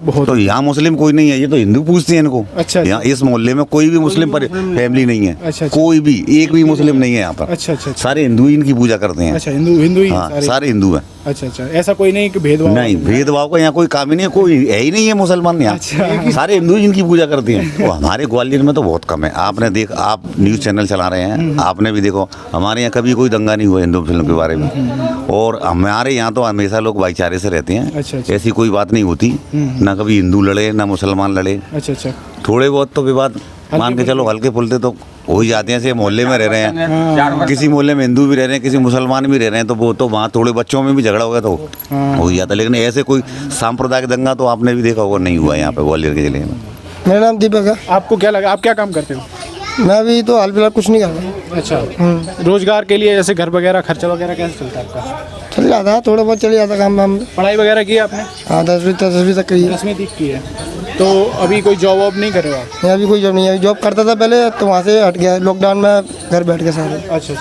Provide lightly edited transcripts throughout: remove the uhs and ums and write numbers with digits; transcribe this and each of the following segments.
तो यहाँ मुस्लिम कोई नहीं है, ये तो हिंदू पूछते हैं इनको। अच्छा। यहाँ इस मोहल्ले में कोई भी मुस्लिम फैमिली नहीं है। अच्छा। कोई भी एक भी मुस्लिम नहीं है यहाँ पर। अच्छा। सारे हिंदू ही इनकी पूजा करते हैं। अच्छा, हिंदू ही हाँ, सारे हिंदू हैं। अच्छा, ऐसा कोई नहीं कि भेदभाव? नहीं, भेदभाव का यहाँ कोई काम ही नहीं है, कोई है ही नहीं है मुसलमान यहाँ। अच्छा। सारे हिंदू ही इनकी पूजा करते हैं। और हमारे ग्वालियर में तो बहुत कम है। आपने आप न्यूज़ चैनल चला रहे हैं, आपने भी देखो, हमारे यहाँ कभी कोई दंगा नहीं हुआ हिंदू फिल्म के बारे में। और हमारे यहाँ तो हमेशा लोग भाईचारे से रहते हैं। अच्छा। ऐसी कोई बात नहीं होती, ना कभी हिंदू लड़े ना मुसलमान लड़े। अच्छा। थोड़े बहुत तो विवाद मान के चलो हल्के फुलते तो हो ही जाते हैं। ऐसे मोहल्ले में रह रहे हैं, किसी मोहल्ले में हिंदू भी रह रहे हैं, किसी मुसलमान भी रह रहे हैं, तो वो तो वहाँ थोड़े बच्चों में भी झगड़ा हो गया तो हो ही जाता। लेकिन ऐसे कोई सांप्रदायिक दंगा तो आपने भी देखा होगा नहीं हुआ यहाँ पे ग्वालियर के जिले में। मेरा नाम दीपक है। आपको क्या लगा, आप क्या काम करते हो? मैं अभी तो हाल फिलहाल कुछ नहीं कर रहा। अच्छा। रोजगार के लिए जैसे घर वगैरह खर्चा वगैरह कैसे चलता है आपका? चल जाता है, थोड़ा बहुत चल जाता काम वाम। पढ़ाई वगैरह की है आपने? हाँ, 10वीं तक की है। 10वीं तक की है। तो अभी कोई जॉब वॉब नहीं कर रहे हो आप? मैं अभी कोई जॉब नहीं है, जॉब करता था पहले, तो वहाँ से हट गया, लॉकडाउन में घर बैठ के सारे। अच्छा।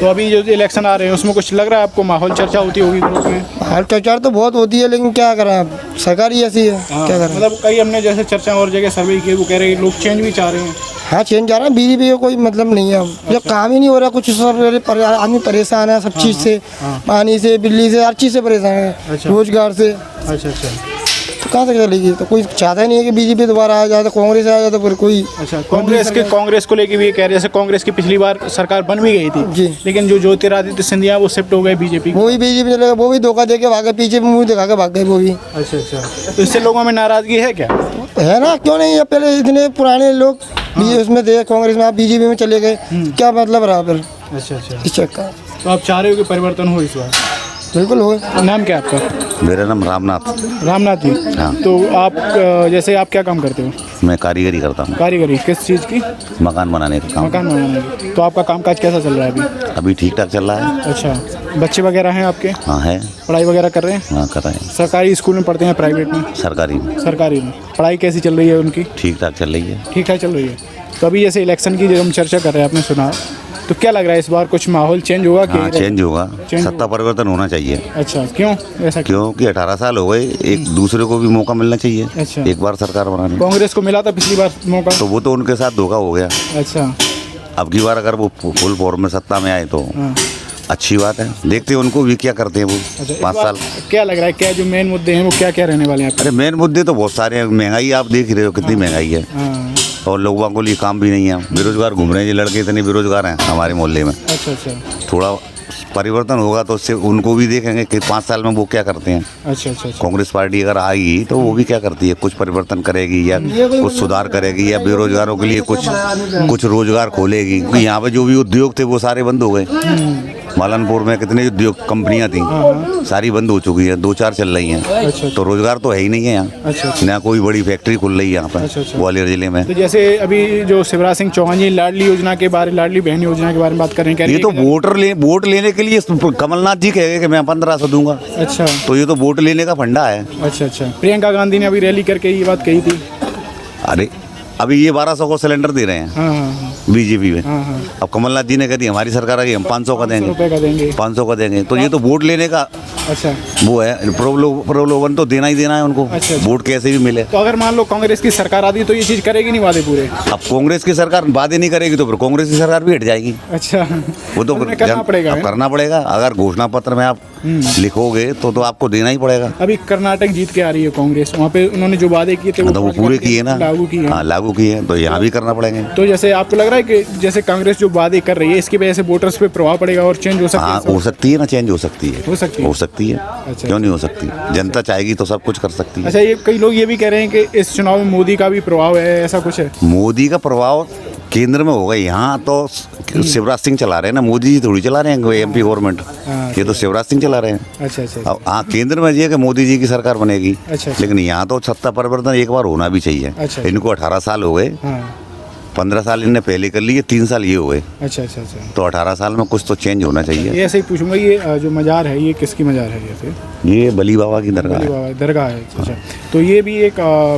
तो अभी जो इलेक्शन आ रहे हैं उसमें कुछ लग रहा है आपको, माहौल चर्चा होती होगी ग्रुप में? हाल चर्चा तो बहुत होती है, लेकिन क्या करें, अब सरकार ही ऐसी है, क्या करें। मतलब कई हमने जैसे चर्चा और जगह सर्वे किए, वो कह रहे हैं लोग चेंज भी चाह रहे हैं। हाँ, चेंज जा रहा है, बीजेपी का कोई मतलब नहीं है। जब काम ही नहीं हो रहा कुछ, सब आदमी परेशान है सब चीज़ से, पानी से, बिजली से, हर चीज़ से परेशान है, रोजगार से। अच्छा। तो कहाँ तक चलेगी? तो कोई चाहता ही नहीं है कि बीजेपी दोबारा आ जाए, तो कांग्रेस आ जाए, तो फिर कोई। अच्छा, कांग्रेस को लेके भी ये कह रहे हैं, जैसे कांग्रेस की पिछली बार सरकार बन भी गई थी जी, लेकिन जो ज्योतिरादित्य सिंधिया वो शिफ्ट हो गए बीजेपी। वो भी बीजेपी चलेगा, वो भी धोखा दे के भागे, पीछे मुंह दिखा के भाग गए वो भी। अच्छा। तो इससे लोगों में नाराजगी है क्या? है ना, क्यों नहीं है? पहले इतने पुराने लोग उसमें थे कांग्रेस में, आप बीजेपी में चले गए, क्या मतलब रहा फिर? अच्छा। इस चक्कर। तो आप चाह रहे हो कि परिवर्तन हो इस बार? बिल्कुल हो। नाम क्या है आपका? मेरा नाम रामनाथ जी। हाँ। तो आप जैसे आप क्या काम करते हो? मैं कारीगरी करता हूँ। कारीगरी किस चीज़ की? मकान बनाने का काम। मकान बनाने की। तो आपका कामकाज कैसा चल रहा है अभी? अभी ठीक ठाक चल रहा है। अच्छा। बच्चे वगैरह हैं आपके? हाँ है। पढ़ाई वगैरह कर रहे हैं? हाँ कर रहे हैं। सरकारी स्कूल में पढ़ते हैं, प्राइवेट में? सरकारी में। सरकारी में। पढ़ाई कैसी चल रही है उनकी? ठीक ठाक चल रही है। ठीक ठाक चल रही है। तो अभी जैसे इलेक्शन की जो हम चर्चा कर रहे हैं, आपने सुना, तो क्या लग रहा है इस बार कुछ माहौल चेंज होगा कि? हाँ, चेंज होगा, सत्ता परिवर्तन होना चाहिए। अच्छा, क्यों ऐसा? क्योंकि 18 साल हो गए, एक दूसरे को भी मौका मिलना चाहिए। अच्छा। एक बार सरकार बनाने। कांग्रेस को मिला था पिछली बार मौका, तो वो तो उनके साथ धोखा हो गया। अच्छा। अब की बार अगर वो फुल फॉर्म में सत्ता में आए तो हाँ। अच्छी बात है, देखते हैं उनको भी क्या करते हैं वो। अच्छा, 5 साल। क्या लग रहा है, क्या जो मेन मुद्दे हैं वो क्या क्या रहने वाले हैं? अरे मेन मुद्दे तो बहुत सारे हैं। महंगाई आप देख ही रहे हो कितनी महंगाई है, और लोगों को लिए काम भी नहीं है, बेरोजगार घूम रहे हैं। ये लड़के इतने बेरोजगार हैं हमारे मोहल्ले में। अच्छा। थोड़ा परिवर्तन होगा तो उससे उनको भी देखेंगे कि 5 साल में वो क्या करते हैं। अच्छा। कांग्रेस पार्टी अगर आएगी तो वो भी क्या करती है, कुछ परिवर्तन करेगी या कुछ सुधार करेगी, या बेरोजगारों के लिए कुछ रोजगार खोलेगी। क्योंकि यहाँ पे जो भी उद्योग थे वो सारे बंद हो गए। मालनपुर में कितने उद्योग कंपनियां थी, सारी बंद हो चुकी है, 2-4 चल रही हैं। अच्छा। तो रोजगार तो है ही नहीं है यहाँ। अच्छा। ना कोई बड़ी फैक्ट्री खुल रही है यहाँ पर ग्वालियर जिले में। तो जैसे अभी जो शिवराज सिंह चौहान जी लाडली योजना के बारे, लाडली बहन योजना के बारे में बात कर रहे हैं, ये तो वोट लेने के लिए कमलनाथ जी कहेंगे कि मैं 1500 दूंगा। अच्छा। तो ये तो वोट लेने का फंडा है। अच्छा। प्रियंका गांधी ने अभी रैली करके ये बात कही थी। अरे अभी ये 1200 को सिलेंडर दे रहे हैं। हाँ। बीजेपी में। हाँ। अब कमलनाथ जी ने कह दी हमारी सरकार आ गई, हम 500 का देंगे, 500 का देंगे। तो ये तो वोट लेने का अच्छा वो है, प्रलोभन तो देना ही देना है उनको। अच्छा। वोट कैसे भी मिले। तो अगर मान लो कांग्रेस की सरकार आती तो ये चीज़ करेगी नहीं वादे पूरे? अब कांग्रेस की सरकार वादे नहीं करेगी तो फिर कांग्रेस की सरकार भी हट जाएगी। अच्छा। वो तो करना पड़ेगा। अगर घोषणा पत्र में आप लिखोगे तो आपको देना ही पड़ेगा। अभी कर्नाटक जीत के आ रही है कांग्रेस, वहाँ पे उन्होंने जो वादे किए थे वो पूरे किए ना, लागू किए। हाँ लागू किए, तो यहाँ भी करना पड़ेंगे। तो जैसे आपको लग रहा है कि जैसे कांग्रेस जो वादे कर रही है इसकी वजह से वोटर्स पे प्रभाव पड़ेगा और चेंज हो सकता है? हाँ हो सकती है ना, चेंज हो सकती है। हो सकती है। अच्छा। क्यों नहीं हो सकती? जनता चाहेगी तो सब कुछ कर सकती है। अच्छा, ये कई लोग ये भी कह रहे हैं कि इस चुनाव में मोदी का भी प्रभाव है, ऐसा कुछ है? मोदी का प्रभाव केंद्र में होगा, यहाँ तो शिवराज सिंह चला रहे हैं ना, मोदी जी थोड़ी चला रहे हैं एमपी गवर्नमेंट। ये तो शिवराज सिंह चला रहे हैं। अच्छा। अब हाँ केंद्र में ये है कि मोदी जी की सरकार बनेगी। अच्छा। लेकिन यहाँ तो सत्ता परिवर्तन एक बार होना भी चाहिए। अच्छा। इनको 18 साल हो गए, 15 साल इनने पहले कर लिए, 3 साल ये हुए। अच्छा। तो 18 साल में कुछ तो चेंज होना चाहिए। ये ऐसे ही पूछूंगा, ये जो मज़ार है ये किसकी मज़ार है? जैसे ये बली बाबा की दरगाह है। दरगाह है। अच्छा। तो ये भी एक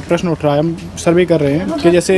प्रश्न उठ रहा है, हम सर्वे कर रहे हैं कि जैसे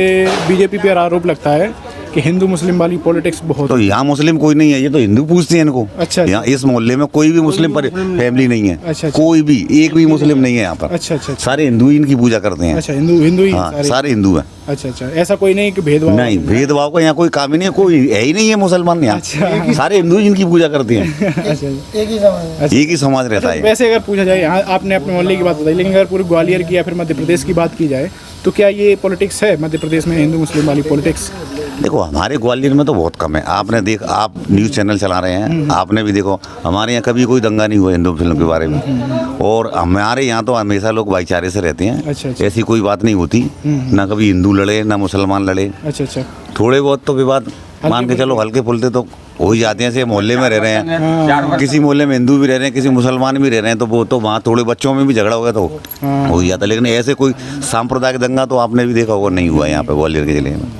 बीजेपी पर आरोप लगता है कि हिंदू मुस्लिम वाली पॉलिटिक्स बहुत तो यहाँ मुस्लिम कोई नहीं है, ये तो हिंदू पूछते हैं इनको। अच्छा। यहाँ इस मोहल्ले में कोई भी मुस्लिम फैमिली नहीं है। अच्छा। कोई भी एक भी मुस्लिम नहीं है यहाँ पर। अच्छा अच्छा। सारे हिंदू ही इनकी पूजा करते हैं। अच्छा, हिंदू ही हाँ, सारे। सारे हिंदू हैं। अच्छा अच्छा, ऐसा कोई नहीं कि भेदभाव? नहीं, भेदभाव का यहाँ कोई काम ही नहीं है, कोई है ही नहीं है मुसलमान यहाँ। अच्छा। सारे हिंदू ही इनकी पूजा करते हैं। अच्छा। एक ही समाज। एक ही समाज रहता है। वैसे अगर पूछा जाए, यहाँ आपने अपने मोहल्ले की बात बताई, लेकिन अगर पूरे ग्वालियर की या फिर मध्य प्रदेश की बात की जाए तो क्या ये पॉलिटिक्स है मध्य प्रदेश में, हिंदू मुस्लिम वाली पॉलिटिक्स? देखो हमारे ग्वालियर में तो बहुत कम है। आपने आप न्यूज़ चैनल चला रहे हैं, आपने भी देखो हमारे यहाँ कभी कोई दंगा नहीं हुआ हिंदू फिल्म के बारे में। और हमारे यहाँ तो हमेशा लोग भाईचारे से रहते हैं। अच्छा, अच्छा। ऐसी कोई बात नहीं होती, ना कभी हिंदू लड़े ना मुसलमान लड़े। अच्छा अच्छा। थोड़े बहुत तो विवाद मान के चलो हल्के फुल्के तो हो ही जाते हैं। ऐसे मोहल्ले में रह रहे हैं, किसी मोहल्ले में हिंदू भी रह रहे हैं, किसी मुसलमान भी रह रहे हैं, तो वो तो वहाँ थोड़े बच्चों में भी झगड़ा हो गया तो हो ही जाता। लेकिन ऐसे कोई सांप्रदायिक दंगा तो आपने भी देखा होगा नहीं हुआ यहाँ पे ग्वालियर के जिले में।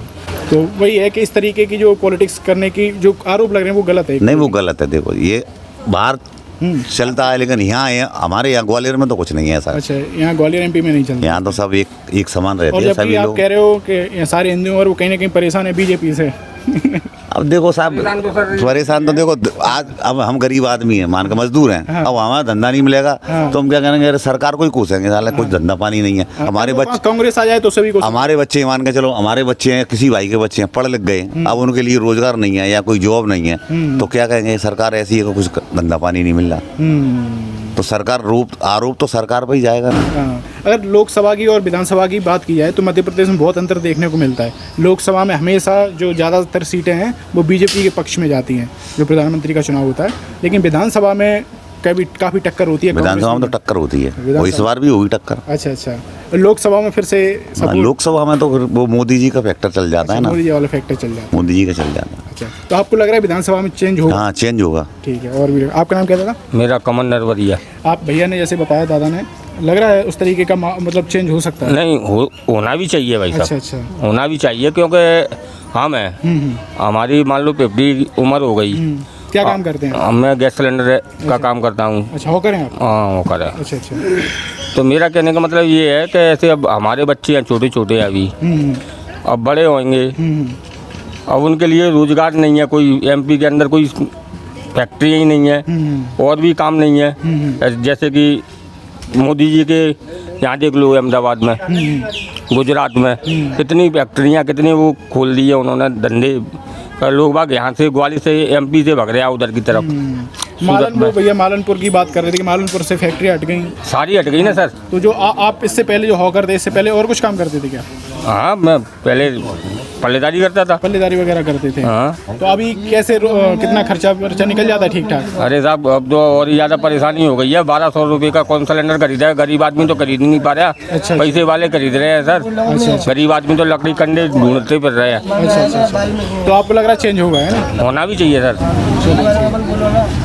तो वही है कि इस तरीके की जो पॉलिटिक्स करने की जो आरोप लग रहे हैं वो गलत है। नहीं, वो गलत है। देखो ये बाहर चलता है, लेकिन हमारे यहाँ ग्वालियर में तो कुछ नहीं है ऐसा। अच्छा, यहाँ ग्वालियर एमपी में नहीं चलता। यहाँ तो सब एक समान रहते और हैं जबकि सभी आप लोग। कह रहे हो कि ये सारे हिंदू और वो कहीं ना कहीं परेशान है बीजेपी से। अब देखो साहब, परेशान तो देखो आज अब हम गरीब आदमी हैं, मान के मजदूर हैं। हाँ। अब हमारा धंधा नहीं मिलेगा तो हम क्या करेंगे? अरे सरकार को ही कोसेंगे, साला कुछ धंधा पानी नहीं है। हमारे बच्चे, कांग्रेस आ जाए तो सभी को। हमारे बच्चे मान के चलो, हमारे बच्चे हैं, किसी भाई के बच्चे हैं, पढ़ लिख गए, अब उनके लिए रोजगार नहीं है या कोई जॉब नहीं है, तो क्या कहेंगे? सरकार ऐसी है कि कुछ धंधा पानी नहीं मिल रहा। तो सरकार आरोप तो सरकार पर ही जाएगा ना। हाँ। अगर लोकसभा की और विधानसभा की बात की जाए तो मध्य प्रदेश में बहुत अंतर देखने को मिलता है। लोकसभा में हमेशा जो ज़्यादातर सीटें हैं वो बीजेपी के पक्ष में जाती हैं, जो प्रधानमंत्री का चुनाव होता है। लेकिन विधानसभा में काफ़ी टक्कर होती है। विधानसभा में तो टक्कर होती है, वो इस बार भी होगी टक्कर। अच्छा अच्छा। लोकसभा में फिर से लोकसभा में तो फिर वो मोदी जी का फैक्टर चल जाता है ना। मोदी जी वाला फैक्टर चल जाता है। मोदी जी का चल जाता है। अच्छा, तो आपको लग रहा है विधानसभा में चेंज होगा? हाँ, चेंज होगा। ठीक है। और भी आपका नाम क्या था? मेरा कमल नरवरिया। आप भैया ने जैसे बताया, दादा ने, लग रहा है उस तरीके का मतलब चेंज हो सकता है? नहीं, होना भी चाहिए भाई साहब। अच्छा अच्छा। होना भी चाहिए क्योंकि हम हैं, हमारी मान लो 50 उम्र हो गई। क्या काम करते हैं? मैं गैस सिलेंडर का काम करता हूँ। अच्छा, होकर हैं आप? हाँ, होकर है। अच्छा अच्छा। तो मेरा कहने का मतलब ये है कि ऐसे अब हमारे बच्चे हैं छोटे छोटे अभी, अब बड़े होंगे, अब उनके लिए रोजगार नहीं है, कोई एमपी के अंदर कोई फैक्ट्री ही नहीं है, और भी काम नहीं है। जैसे कि मोदी जी के यहाँ देख लो, अहमदाबाद में, गुजरात में कितनी फैक्ट्रियाँ, कितनी वो खोल दी है उन्होंने धंधे। लोग बाग यहाँ से ग्वालियर से एमपी से भग रहे हैं उधर की तरफ। मालनपुर, भैया मालनपुर की बात कर रहे थे कि मालनपुर से फैक्ट्री हट गई, सारी हट गई ना सर। तो जो आप इससे पहले जो हॉकर थे, इससे पहले और कुछ काम करते थे क्या? हाँ, मैं पहले पल्लेदारी करता था। पल्लेदारी वगैरह करते थे? हाँ। तो अभी कैसे कितना खर्चा निकल जाता है ठीक ठाक? अरे साहब, अब तो और ज़्यादा परेशानी हो गई है। 1200 रुपये का कौन सिलेंडर खरीदा है? गरीब आदमी तो खरीद नहीं पा रहा। अच्छा। पैसे वाले खरीद रहे हैं सर। अच्छा। गरीब आदमी तो लकड़ी कंडे ढूंढते फिर रहे हैं। अच्छा अच्छा। तो आपको लग रहा है चेंज होगा, है ना? होना भी चाहिए सर।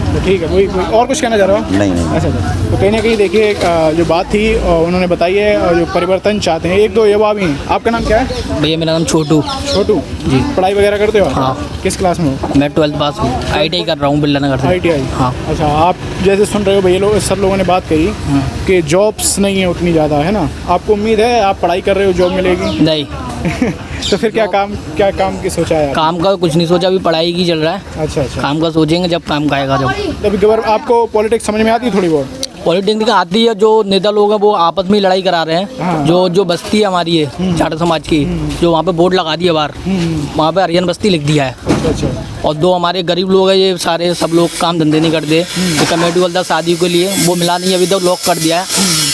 तो ठीक है। वही और कुछ कहना चाह रहा हूँ? नहीं। अच्छा अच्छा। तो कहीं ना कहीं देखिए, जो बात थी उन्होंने बताई है, जो परिवर्तन चाहते हैं। एक दो युवा भी हैं। आपका नाम क्या है? भैया मेरा नाम छोटू। छोटू जी। पढ़ाई वगैरह करते हो आप? हाँ। किस क्लास में हो? मैं 12th पास हूँ, ITI कर रहा हूँ बिरला नगर से। ITI? हाँ। अच्छा, आप जैसे सुन रहे हो भैया लोग, सर लोगों ने बात कही कि जॉब्स नहीं है उतनी ज़्यादा, है ना? आपको उम्मीद है, आप पढ़ाई कर रहे हो, जॉब मिलेगी? नहीं। तो फिर क्या काम की सोचा है? काम का कुछ नहीं सोचा, अभी पढ़ाई की चल रहा है। अच्छा अच्छा। काम का सोचेंगे जब काम का आएगा। जब तभी आपको पॉलिटिक्स समझ में आती है थोड़ी बहुत? पॉलिटिक्स आती है, जो नेता लोग हैं वो आपस में लड़ाई करा रहे हैं। हाँ। जो बस्ती है हमारी है जाट समाज की, जो वहाँ पे बोर्ड लगा दिया बाहर, वहाँ पे हरियन बस्ती लिख दिया है। अच्छा अच्छा। और दो हमारे गरीब लोग हैं, ये सारे सब लोग काम धंधे नहीं करते। ये कमेटी वाला शादी के लिए वो मिला नहीं, अभी तक लॉक कर दिया है,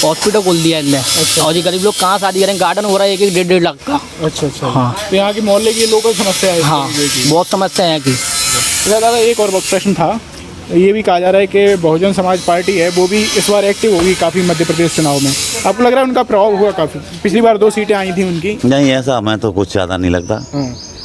हॉस्पिटल खोल दिया है इनने। और ये गरीब लोग कहाँ शादी करेंगे? गार्डन हो रहा है 1-1 लाख का। अच्छा अच्छा। हाँ। तो यहाँ की मोहल्ले की लोकल समस्या है? हाँ, बहुत समस्या है यहाँ की। अच्छा दादा, एक और प्रश्न था। ये भी कहा जा रहा है कि बहुजन समाज पार्टी है, वो भी इस बार एक्टिव होगी काफ़ी मध्य प्रदेश चुनाव में। आपको लग रहा है उनका प्रभाव हुआ काफ़ी? पिछली बार 2 सीटें आई थी उनकी। नहीं, ऐसा हमें तो कुछ ज़्यादा नहीं लगता।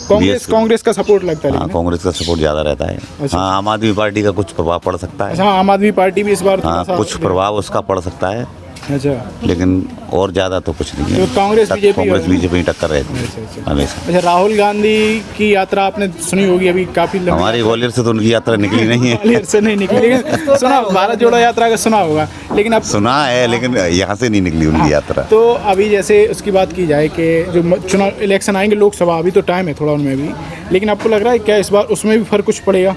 कांग्रेस का सपोर्ट लगता है? हाँ, कांग्रेस का सपोर्ट ज़्यादा रहता है। अच्छा। हाँ, आम आदमी पार्टी का कुछ प्रभाव पड़ सकता है। अच्छा, आम आदमी पार्टी भी इस बार हाँ, कुछ प्रभाव उसका पड़ सकता है। अच्छा लेकिन और ज़्यादा तो कुछ नहीं है। तो कांग्रेस बीजेपी कांग्रेस और- बीजेपी टक्कर रहती अच्छा, है हमेशा। अच्छा, राहुल गांधी की यात्रा आपने सुनी होगी, अभी काफी लंबी हमारे ग्वालियर से तो उनकी यात्रा निकली नहीं है। ग्वालियर से नहीं निकली, लेकिन सुना भारत जोड़ो यात्रा का सुना होगा, लेकिन अब सुना है लेकिन यहाँ से नहीं निकली उनकी यात्रा। तो अभी जैसे उसकी बात की जाए कि जो चुनाव इलेक्शन आएंगे लोकसभा, अभी तो टाइम है थोड़ा उनमें भी, लेकिन आपको लग रहा है क्या इस बार उसमें भी फर्क कुछ पड़ेगा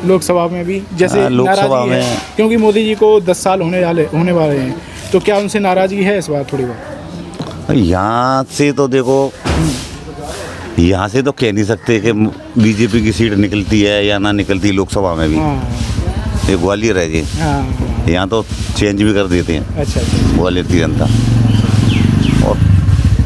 लोकसभा में भी? जैसे हाँ, लोकसभा नाराजगी है में- क्योंकि मोदी जी को 10 साल होने वाले हैं, तो क्या उनसे नाराजगी है इस बार थोड़ी बहुत? यहाँ से तो देखो, यहाँ से तो कह नहीं सकते कि बीजेपी की सीट निकलती है या ना निकलती लोकसभा में भी। हाँ ये ग्वालियर है जी, हाँ, यहाँ तो चेंज भी कर देते हैं अच्छा अच्छा, ग्वालियर की जनता। और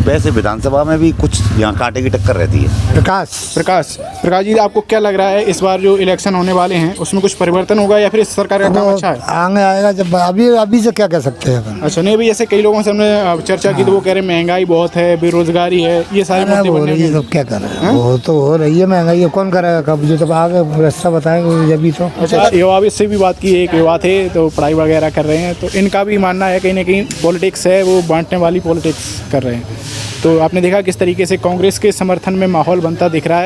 वैसे विधानसभा में भी कुछ यहाँ कांटे की टक्कर रहती है। प्रकाश जी, आपको क्या लग रहा है इस बार जो इलेक्शन होने वाले हैं उसमें कुछ परिवर्तन होगा या फिर इस सरकार का काम अच्छा है? आगे आएगा जब, अभी से क्या कह सकते हैं अपन। अच्छा, नहीं अभी जैसे कई लोगों से हमने चर्चा की तो वो कह रहे हैं महंगाई बहुत है, बेरोजगारी है, ये सारे मुद्दे हो बनने रही है के- तो क्या कर रहे हैं, वो तो हो रही है महंगाई, ये कौन करेगा कब, जो तब आगे रास्ता बताएंगे जब भी तो। अच्छा, युवा भी इससे भी बात की, एक युवा थे तो पढ़ाई वगैरह कर रहे हैं, तो इनका भी मानना है कहीं ना कहीं पॉलिटिक्स है वो बांटने वाली पॉलिटिक्स कर रहे हैं। तो आपने देखा किस तरीके से कांग्रेस के समर्थन में माहौल बनता दिख रहा है।